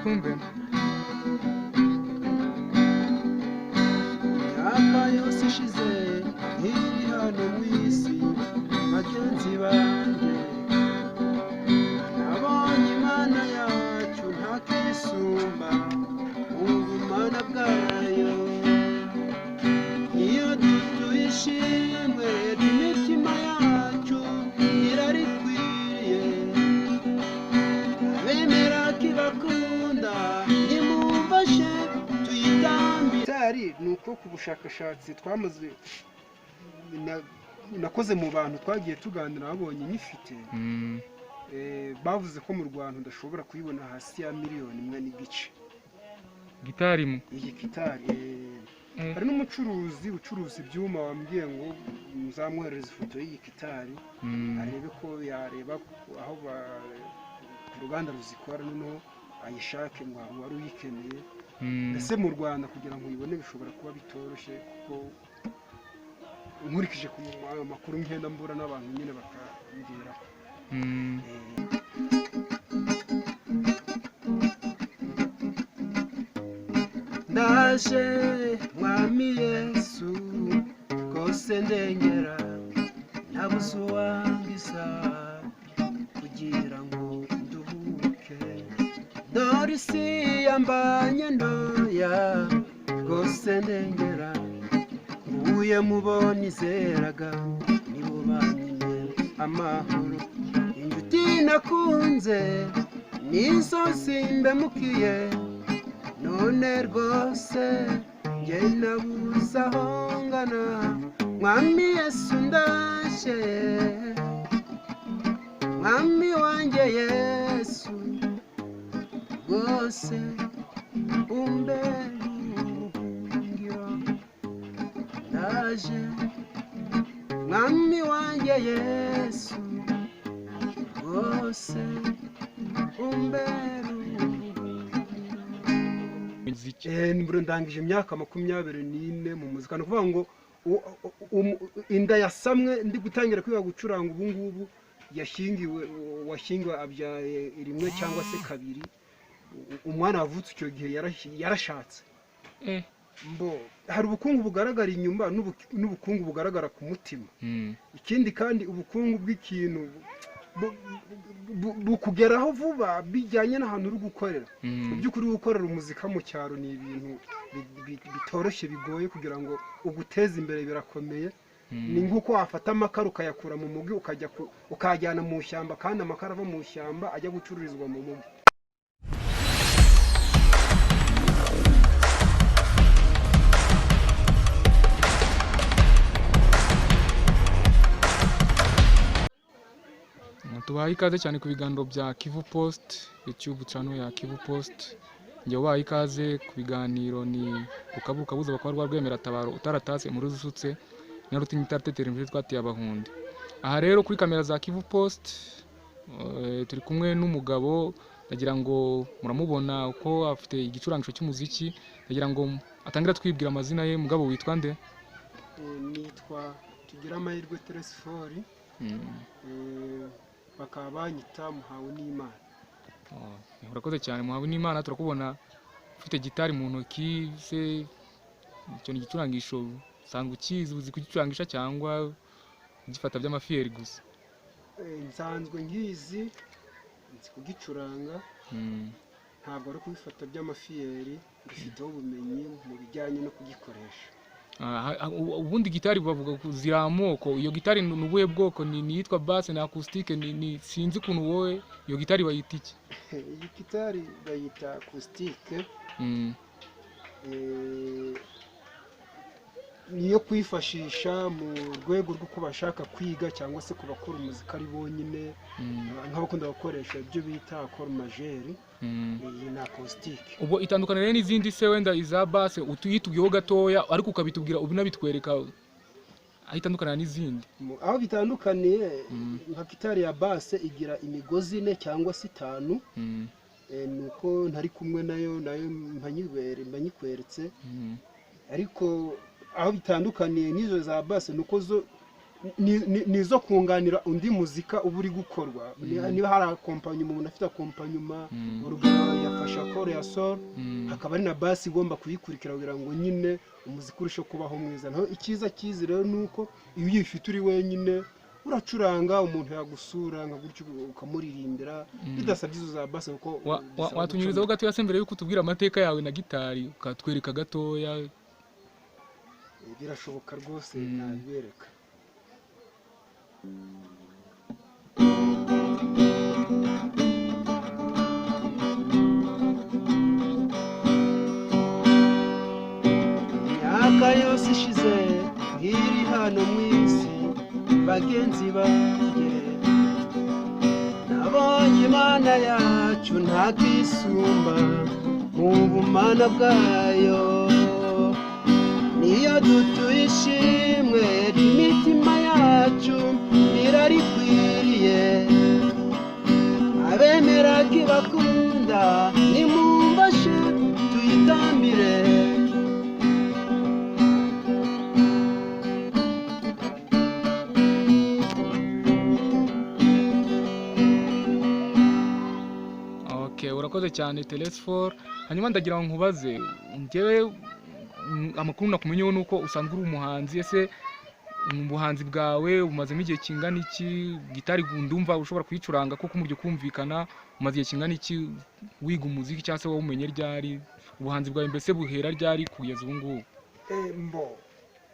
twumve. Imyaka yose ishize nkiri hano mu isi, bagenzi banjye nabonye Imana yacu ntakisumba ubumana bwayo. Iyo tuyishimwe imitima yacu irarikwiriye, abemera kibakunda nimumfashe tuyitambe. Gitari ni uko ku bushakashatsi twamaze nakoze mu bantu twagiye tuganira babonye nyifite, bavuze ko mu Rwanda udashobora kuyibona hasi ya miliyoni imwe n'igice. Gitari mu iyi gitari hari n'umucuruzi ucuruza ibyuma wambwiye ngo muzamwohereza ifoto y'iyi gitari arebe ko yareba aho ku ruganda ruzikora noneho ayishake ngo wari uyikeneye. Ese mu Rwanda kugira ngo uyibone bishobora kuba bitoroshye, kuko nkurikije ku makuru ngenda mbura n'abantu nyine bakambwira. Ndaje mwami Yesu rwose ndengera, nabuze uwangiza kugira ngo nduhuke. Dore isi yambanye ntoya rwose ndengera, uye mubona izeraga nibo banyine amahoro. Inshuti nakunze nizo simbemukiye, none rwose njye nabuze aho ngana. Mwami Yesu ndaje, mwami wanjye Yesu rwose umbere ubuhungiro. Ndaje mwami wanjye Yesu rwose umbere muziki. Nibwo ndangije imyaka 24 mu muzika. No kuvuga ngo inda yasamwe ndi gutangira kwiga gucuranga ubu ngubu washingiwe abyaye rimwe cyangwa se kabiri. Umwana wavutse icyo gihe yarashatse. Mbo hari ubukungu bugaragara inyuma n'ubukungu bugaragara ku mutima. Ikindi kandi ubukungu bw'ikintu bukugeraho vuba bijyanye n'ahantu uri gukorera. Mu by'ukuri gukorera umuzika mu cyaro ni ibintu bitoroshye bigoye, kugira ngo uguteze imbere birakomeye. Ni nk'uko wafata amakara ukayakura mu mugi ukajyana mu ishyamba, kandi amakara ava mu ishyamba ajya gucururizwa mu mugi. Tubaye ikaze cyane ku biganiro bya Kivu Post, YouTube channel ya Kivu Post. Njye ubaye ikaze ku biganiro ni ukabuka buza bakwa rwemera tabaro utaratatse muri rusutse na rutinya itatetera imvire twatiye abahunde. Aha rero kuri kamera za Kivu Post turi kumwe n'umugabo, ndagira ngo muramubona uko afite igicurangisho cy'umuziki. Ndagira ngo atangira twibwira amazina ye. Mugabo witwa nde? Nitwa tugira amahirwe TELESPHORE, bakaba banyita muhawe n'Imana. Murakoze cyane muhawe n'Imana. Turakubona ufite gitari mu ntoki se, icyo ni igicurangisho sanzwe ukizi, uzi kugicurangisha cyangwa gifata by'amafiyeri gusa? Nsanzwe ngizi, nzi kugicuranga, ntabwo ari kubifata by'amafiyeri, ngifiteho ubumenyi mu bijyanye no kugikoresha. Ubundi gitari bavuga ziri amoko. Iyo gitari ni ubuhe bwoko? Ni yitwa basse na acoustique? Ni sinzi kuntu wowe iyo gitari bayita iki? Iyi gitari bayita acoustique. Niyo kwifashisha mu rwego rwo kubashaka kwiga cyangwa se kubakora umuzika ari bonyine, nk'abakunda gukoresha ibyo bita accord majeur. Iyi na acoustique. Ubwo itandukanire n'izindi se wenda iza basse utuyitubwiyeho gatoya ariko ukabitubwira ubinabitwereka aho itandukana n'izindi? Aho bitandukaniye, nka gitari ya basse igira imigozi 4 cyangwa se 5. Nuko ntari kumwe nayo mbanyikweretse. Ariko aho bitandukaniye n'izo za basse nuko zo nizo kunganira undi muzika uba uri gukorwa niba hari akompanyuma umuntu afite akompanyuma urugero yafasha kore ya sol hakaba ari na basi igomba kuyikurikira kugira ngo nyine umuziki urusheho kubaho mwiza naho icyiza cyizi rero nuko iyo uyifite uri wenyine uracuranga umuntu yagusura nka gutyo ukamuririmbira bidasabye izo za basi kuko watunyurizaho gato yase mbere yuko tubwira amateka yawe na gitari ukatwereka gatoya birashoboka rwose nabibereka imyaka yose ishize nkiri hano mu isi bagenzi banjye nabonye Imana yacu ntakisumba mu bumana bwayo niyo dutuye ishimwe imitima yacu irarikwiriye abemera kibakunda nimumfashe tuyitambire urakoze cyane Telesphore hanyuma ndagira ngo nkubaze njyewe amakuru nakumenyeho nuko usanzwe uri umuhanzi ese mu buhanzi bwawe umazemo igihe kingana iki gitari ndumva ushobora kuyicuranga kuko umuryo kumvikana umaze igihe kingana iki wiga umuziki cyangwa se wowe umenye ryari ubuhanzi bwawe mbese buhera ryari kugeza ubu ngubu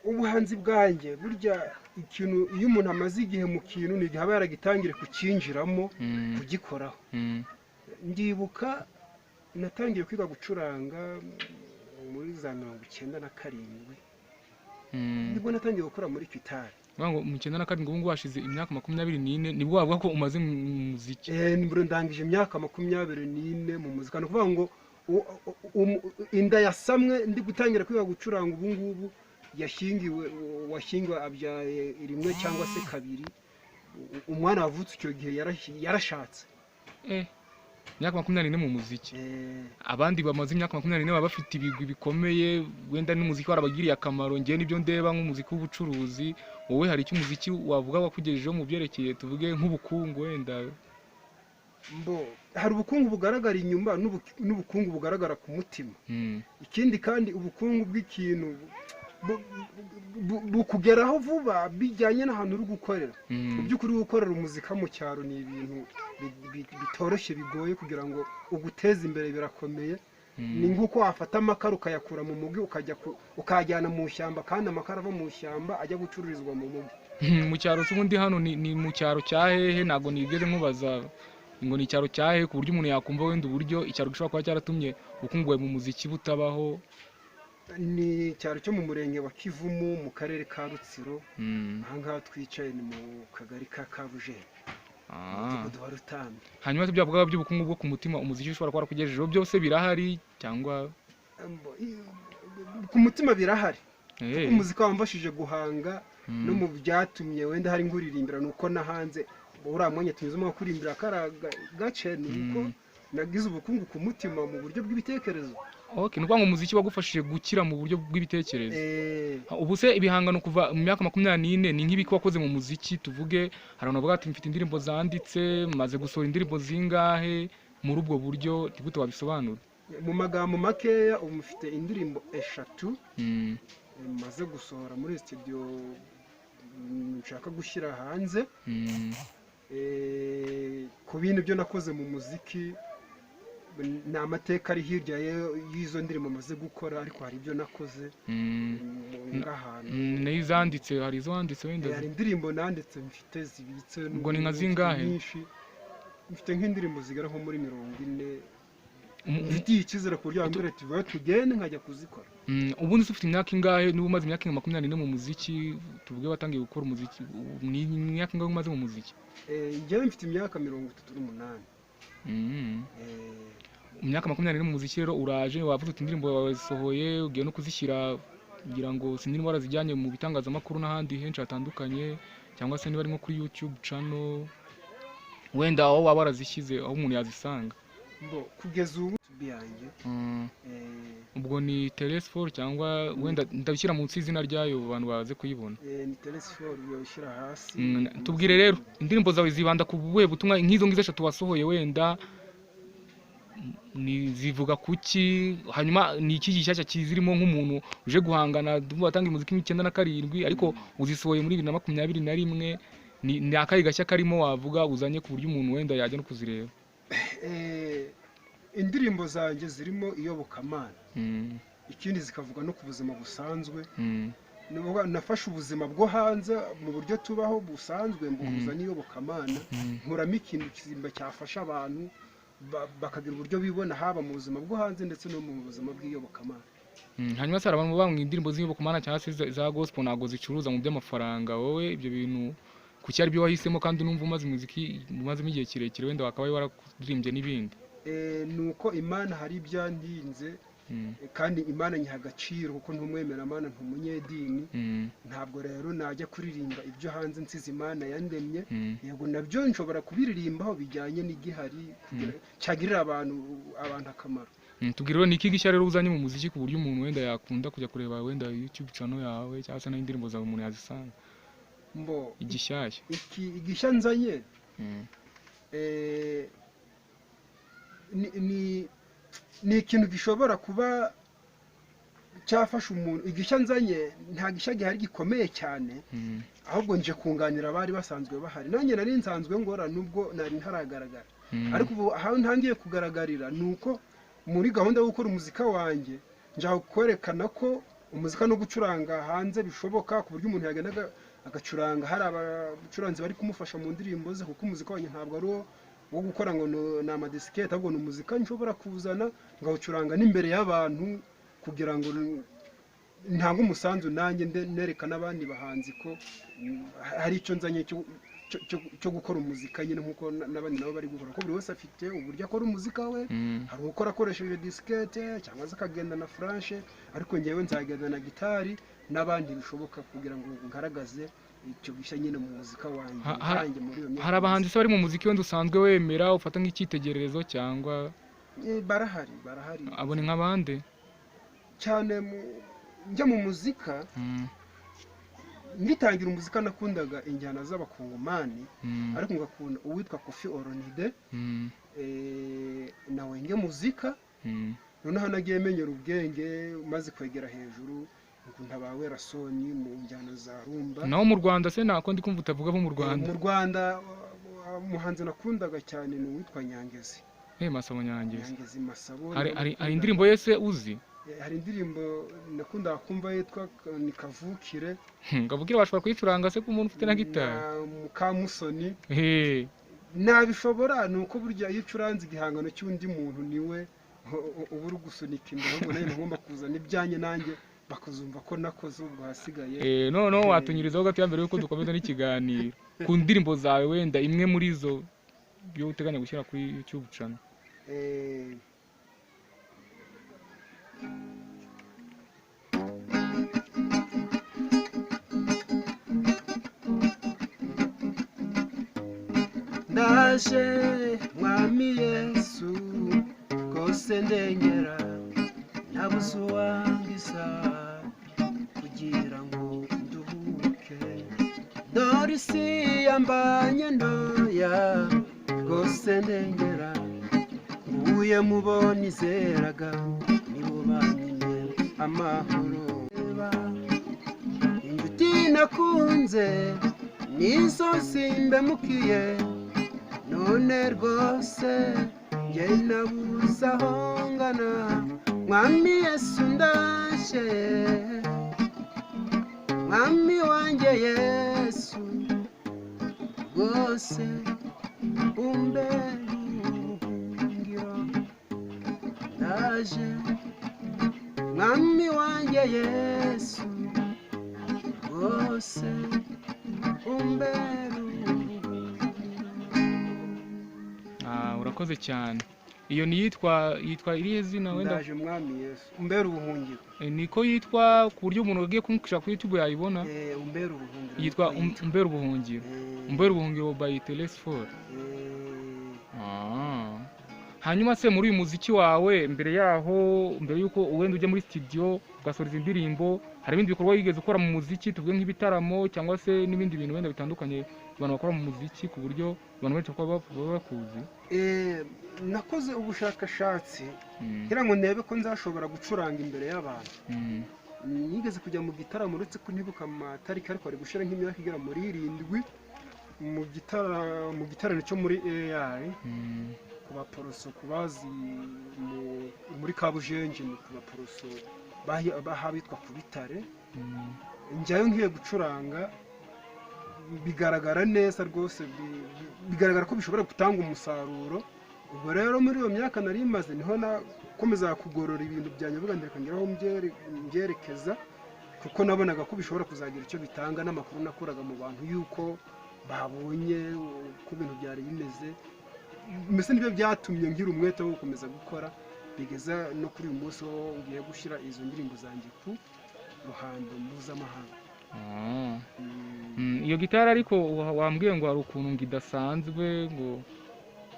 ubuhanzi bwanjye burya ikintu iyo umuntu amaze igihe mu kintu ni igihe aba yaragitangire kucyinjiramo kugikoraho ndibuka natangiye kwiga gucuranga muri za 97 nibwo natangiye gukora muri gitari ngo mu 97 ubu ngubu hashize imyaka 24 nibwo wavuga ko umaze mu muziki nibwo ndangije imyaka 24 mu muzika no kuvuga ngo inda yasamwe ndi gutangira kwiga gucuranga ubu ngubu washyingiwe abyaye rimwe cyangwa se kabiri umwana wavutse icyo gihe yarashatse imyaka 24 mu muziki abandi bamaze imyaka 24 baba bafite ibigwi bikomeye wenda n'umuziki warabagiriye akamaro ngiye nibyo ndeba nk'umuziki w'ubucuruzi wowe hari icyo umuziki wavuga wakugejejeho mu byerekeye tuvuge nk'ubukungu wenda hari ubukungu bugaragara inyuma n'ubukungu bugaragara ku mutima ikindi kandi ubukungu bw'ikintu bukugeraho vuba bijyanye n'ahantu uri gukorera mu by'ukuri gukorera umuzika mu cyaro ni ibintu bitoroshye bigoye kugira ngo uguteze imbere birakomeye ni nk'uko wafata amakara ukayakura mu mugi ukajyana mu ishyamba kandi amakara ava mu ishyamba ajya gucururizwa mu mugi mu cyaro ubundi hano ni mu cyaro cya hehe ntabwo nigeze nkubaza ngo ni icyaro cya hehe ku buryo umuntu yakumva wenda uburyo icyaro gishobora kuba cyaratumye ubukungu bwawe mu muziki butabaho ni icyaro cyo mu murenge wa Kivumu mu karere ka Rutsiro ahangaha twicaye ni mu kagari ka Kabujeri hanyuma se byavuga by'ubukungu bwo ku mutima umuziki ushobora kuba warakugejejeho byose birahari cyangwa ku mutima birahari umuziki wamfashije guhanga no mu byatumye wenda hari nguririmbira nuko na hanze uriya mwanya tunyuzemo kuririmbira kara gace nuko nagize ubukungu ku mutima mu buryo bw'ibitekerezo ni ukuvuga ngo umuziki wagufashije gukira mu buryo bw'ibitekerezo ubu se ibihangano kuva mu myaka 24 ni nk'ibiki wakoze mu muziki tuvuge hari abantu bavuga ati mfite indirimbo zanditse maze gusohora indirimbo zingahe muri ubwo buryo ntibute wabisobanura mu magambo makeya ubu mufite indirimbo 3 maze gusohora muri studio nshaka gushyira hanze ku bintu byo nakoze mu muziki ni amateka ari hirya y'izo ndirimbo maze gukora ariko hari ibyo nakoze ngahantu n'izanditse hari izo wanditse wenda hari indirimbo nanditse mfite zibitse ubwo ni nka zingahe mfite nk'indirimbo zigera nko muri 40 mfitiye icyizere ku buryo wambere ati tugende nkajya kuzikora ubundi ufite imyaka ingahe niba umaze imyaka 24 mu muziki tuvuge watangiye gukora umuziki ni imyaka ingahe umaze mu muziki njyewe mfite imyaka 38 imyaka 24 mu muziki rero uraje wavuze uti indirimbo wasohoye ugiye no kuzishyira kugira ngo sinini warazijyanye mu bitangazamakuru n'ahandi henshi hatandukanye cyangwa se niba ari nko kuri YouTube channel wenda aho waba warazishyize aho umuntu yazisanga kugeza ubu YouTube yanjye. Ubwo ni TELESPHORE cyangwa wenda ndabishyira munsi y'izina ryayo abantu baze kuyibona. Ni TELESPHORE yoshyira hasi. Tubwire rero indirimbo zawe zibanda ku buhe butumwa nk'izo ngizo eshatu wasohoye wenda ni zivuga kuki, hanyuma ni iki gishyashya kizirimo nk'umuntu uje guhangana watanga imuziki 1997 ariko uzisohoye muri 2021 ni akayi gashya karimo wavuga uzanye ku buryo umuntu wenda yajya no kuzireba? Indirimbo zanjye zirimo iyobokamana, ikindi zikavuga no ku buzima busanzwe. Nafashe ubuzima bwo hanze mu buryo tubaho busanzwe mbuhuza n'iyobokamana, nkuramo ikintu kizimba cyafasha abantu bakagira uburyo bibona haba mu buzima bwo hanze ndetse no mu buzima bw'iyobokamana. Hanyuma se abantu bamwe indirimbo z'iyobokamana cyangwa se za gospel ntago zicuruza mu by'amafaranga, wowe ibyo bintu kuki ari byo wahisemo kandi numva umaze umuziki umazemo igihe kirekire wenda wakabaye warakurimbye n'ibindi? Nuko Imana hari ibyandinze kandi Imana nyiha agaciro kuko ntumwemeramana ntumunyedini. Ntabwo rero najya kuririmba ibyo hanze nsize Imana yandemye. Yego nabyo nshobora kubiririmbaho bijyanye n'igihari cyagirira abantu akamaro. Tubwire ni iki gishya rero uzanye mu muziki ku buryo umuntu wenda yakunda kujya kureba wenda YouTube channel yawe cyangwa se n'indirimbo zawe umuntu yazisanga? Igishyashya igishya nzanye ni ikintu gishobora kuba cyafasha umuntu. Igishya nzanye nta gishya gihari gikomeye cyane, ahubwo nje kunganira abari basanzwe bahari. Nanjye nari nsanzwe ngora nubwo nari ntaragaragara, ariko ubu aho ntangiye kugaragarira nuko muri gahunda yo gukora umuzika wanjye nja kwerekana ko umuzika no gucuranga hanze bishoboka, ku buryo umuntu yagenda agacuranga hari abacuranzi bari kumufasha mu ndirimbo ze, kuko umuzika wanjye ntabwo ari wo gukora ngo ni amadisikete, ahubwo ni umuzika nshobora kuzana ngawucuranga n'imbere y'abantu kugira ngo ntange umusanzu nanjye nerekana abandi bahanzi ko hari icyo nzanye cyo gukora umuzika nyine nk'uko n'abandi nabo bari gukora, ko buri wese afite uburyo akora umuzika we. Hari ukora akoresheje disikete cyangwa se akagenda na furashe, ariko ngewe nzagenda na gitari n'abandi bishoboka kugira ngo ngaragaze icyo gishya nyine mu muzika wanjye. Hari abahanzi se bari mu muziki wenda usanzwe wemera ufata nk'icyitegererezo cyangwa? Barahari. Abo ni nk'abande cyane njya mu muzika. Ngitangira umuzika nakundaga injyana z'abakongomani, ariko ngakunda uwitwa Koffi Olomide nawe nge muzika. Noneho nagiye menyera ubwenge maze kwegera hejuru, nkunda ba Werasoni mu njyana za rumba. Naho mu Rwanda se nako ndi kumva utavuga bo mu Rwanda? Mu Rwanda umuhanzi nakundaga cyane ni uwitwa Nyangezi. Masabo Nyangezi. Masabo. Hari indirimbo yese uzi? Hari indirimbo nakunda kumva yitwa ni Kavukire. Kavukire bashobora kuyicuranga se ku muntu ufite na gitari? Mukamusoni. Nabishobora, nuko burya iyo ucuranze igihangano cy'undi muntu niwe uba uri gusunika imbere, ahubwo nayo ngomba kuzana ibyanjye nanjye bakazumva ko nakoze ubwo hasigaye. Noneho watunyurizaho gato mbere yuko dukomeza n'ikiganiro ku ndirimbo zawe wenda imwe muri zo byo uteganya gushyira kuri YouTube channel. Ndaje mwami Yesu kose ndengera nabuze uwangisa kugira ngo nduhuke, dore isi yambanye ntoya kose ndengera nguye mubona izeraga nibo banyine amahoro. Inshuti nakunze nizo simbemukiye, none rwose njye nabuze aho ngana. Mwami Yesu ndaje, mwami wanjye Yesu rwose umbere ubuhungiro. Ndaje mwami wanjye Yesu rwose umbere. Urakoze cyane. Iyo ni yitwa irihe zina wenda? Ndaje mwami Yesu umbere ubuhungiro. Niko yitwa ku buryo umuntu agiye kumukisha kuri YouTube yayibona? Umbere ubuhungiro. Yitwa umbere ubuhungiro. Umbere ubuhungiro by TELESPHORE. hanyuma se muri uyu muziki wawe mbere yuko wenda ujya muri studio ugasohora indirimbo, hari ibindi bikorwa wigeze ukora mu muziki, tuvuge nk'ibitaramo cyangwa se n'ibindi bintu wenda bitandukanye abantu bakora mu muziki ku buryo abantu benshi baba bakuzi? nakoze ubushakashatsi kugira ngo ndebe ko nzashobora gucuranga imbere y'abantu. Nigeze kujya mu gitaramo uretse ko ntibuka amatariki ariko ari gushira nk'imyaka igera muri 7 mu gitaramo cyo muri AI ku baporoso kubazi muri Kabujenje, ku baporoso bahabitwa ku bitare. Njyayo ngiye gucuranga bigaragara neza rwose, bigaragara ko bishobora gutanga umusaruro. Ubwo rero muri iyo myaka nari maze niho nakomeza kugorora ibintu byanjye bugandika ngeraho mbyerekeza, kuko nabonaga ko bishobora kuzagira icyo bitanga, n'amakuru nakoraga mu bantu yuko babonye ko ibintu byari bimeze. Mbese nibyo byatumye ngira umwete wo gukomeza gukora, bigeza no kuri uyu munsi wo ngiye gushyira izo ndirimbo zanjye ku ruhando mpuzamahanga. Iyo gitari ariko wambwiye ngo hari ukuntu ngidasanzwe ngo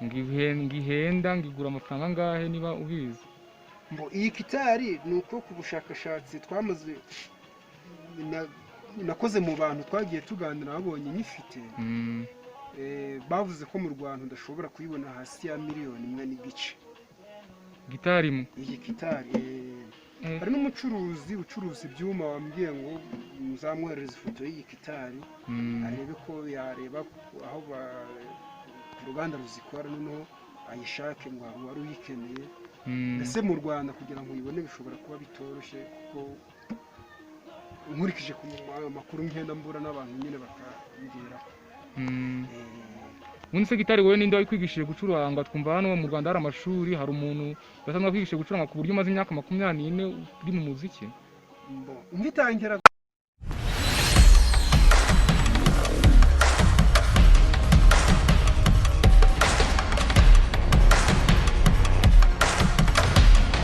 ngihenda, ngigura amafaranga angahe niba ubizi? Iyi gitari ni uko ku bushakashatsi twamaze nakoze mu bantu twagiye tuganira babonye nyifite, bavuze ko mu Rwanda udashobora kuyibona hasi ya $1,500,000 gitari imwe. Iyi gitari hari n'umucuruzi ucuruza ibyuma wambwiye ngo nzamwoherereza ifoto y'iyi gitari arebe ko yareba aho ku ruganda ruzikora, noneho ayishake ngo wari uyikeneye. Ese mu Rwanda kugira ngo uyibone bishobora kuba bitoroshye, kuko nkurikije ku makuru ngenda mbura n'abantu nyine bakambwiraho. Ubundi se gitari wowe ninde wakwigishije gucuranga? Twumva hano mu Rwanda hari amashuri, hari umuntu basanzwe akwigishije gucuranga ku buryo umaze imyaka 24 uri mu muziki. Ngitangira